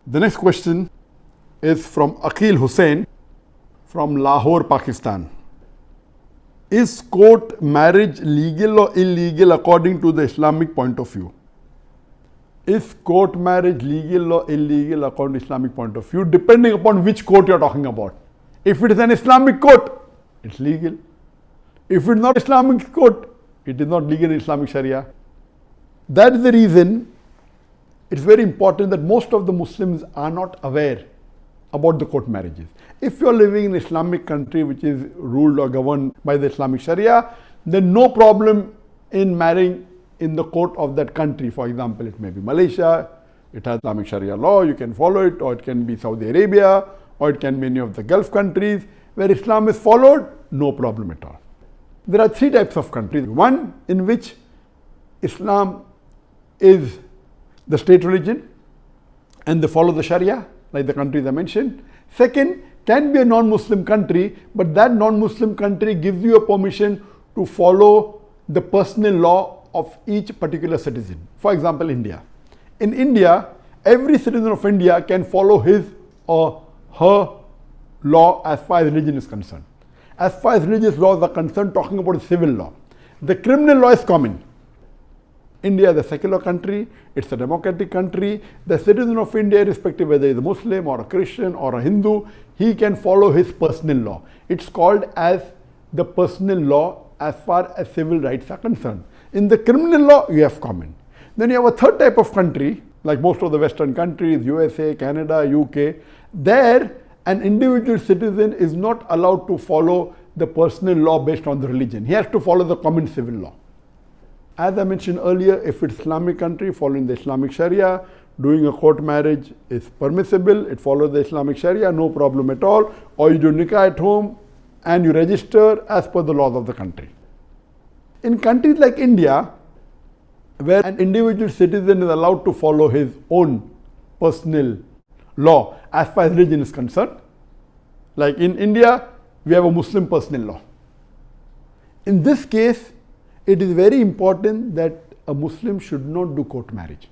The next question is from Aqil Hussain from Lahore, Pakistan. Is court marriage legal or illegal according to the Islamic point of view? Is court marriage legal or illegal according to Islamic point of view, depending upon which court you are talking about. If it is an Islamic court, it's legal. If it is not Islamic court, it is not legal in Islamic Sharia. That is the reason it's very important that most of the Muslims are not aware about the court marriages. If you are living in an Islamic country which is ruled or governed by the Islamic Sharia, then no problem in marrying in the court of that country. For example, it may be Malaysia, it has Islamic Sharia law, you can follow it, or it can be Saudi Arabia, or it can be any of the Gulf countries where Islam is followed, no problem at all. There are three types of countries. One in which Islam is the state religion and they follow the Sharia, like the countries I mentioned. Second, can be a non-Muslim country, but that non-Muslim country gives you a permission to follow the personal law of each particular citizen. For example, India. In India, every citizen of India can follow his or her law as far as religion is concerned. As far as religious laws are concerned, talking about civil law. The criminal law is common. India is a secular country, it's a democratic country. The citizen of India, irrespective whether he is a Muslim or a Christian or a Hindu, he can follow his personal law. It's called as the personal law as far as civil rights are concerned. In the criminal law, you have common. Then you have a third type of country, like most of the Western countries, USA, Canada, UK. There, an individual citizen is not allowed to follow the personal law based on the religion. He has to follow the common civil law. As I mentioned earlier, if it's Islamic country following the Islamic Sharia, doing a court marriage is permissible. It follows the Islamic Sharia, no problem at all. Or you do nikah at home and you register as per the laws of the country. In countries like India, where an individual citizen is allowed to follow his own personal law as far as religion is concerned, like in India, we have a Muslim personal law. In this case, it is very important that a Muslim should not do court marriage.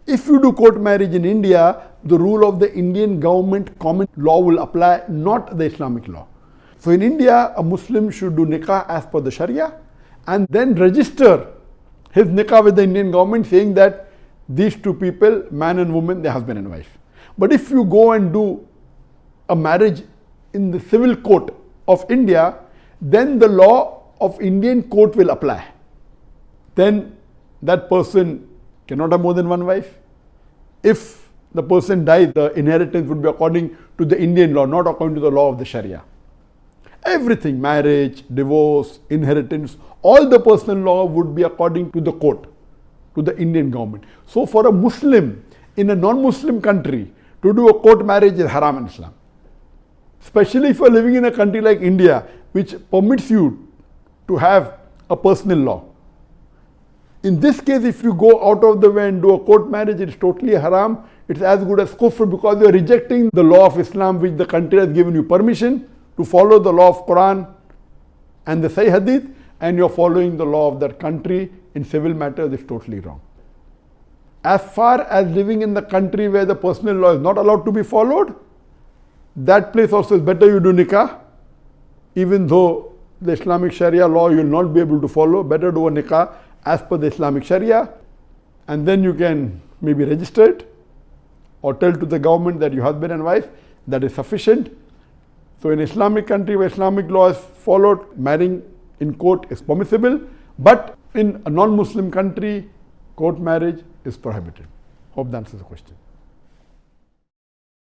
If you do court marriage in India, the rule of the Indian government common law will apply, not the Islamic law. So in India, a Muslim should do nikah as per the Sharia and then register his nikah with the Indian government saying that these two people, man and woman, they're husband and wife. But if you go and do a marriage in the civil court of India, then the law of Indian court will apply. Then that person cannot have more than one wife. If the person dies, the inheritance would be according to the Indian law, not according to the law of the Sharia. Everything, marriage, divorce, inheritance, all the personal law would be according to the court, to the Indian government. So for a Muslim in a non-Muslim country to do a court marriage is haram in Islam. Especially if you are living in a country like India, which permits you to have a personal law. In this case, if you go out of the way and do a court marriage, it's totally haram. It's as good as kufr because you're rejecting the law of Islam which the country has given you permission to follow the law of Quran and the Sahih Hadith, and you're following the law of that country in civil matters. It's totally wrong. As far as living in the country where the personal law is not allowed to be followed, that place also is better you do nikah, even though the Islamic Sharia law you will not be able to follow. Better do a nikah as per the Islamic Sharia, and then you can maybe register it or tell to the government that you're husband and wife. That is sufficient. So in Islamic country where Islamic law is followed, marrying in court is permissible, but in a non-Muslim country, court marriage is prohibited. Hope that answers the question.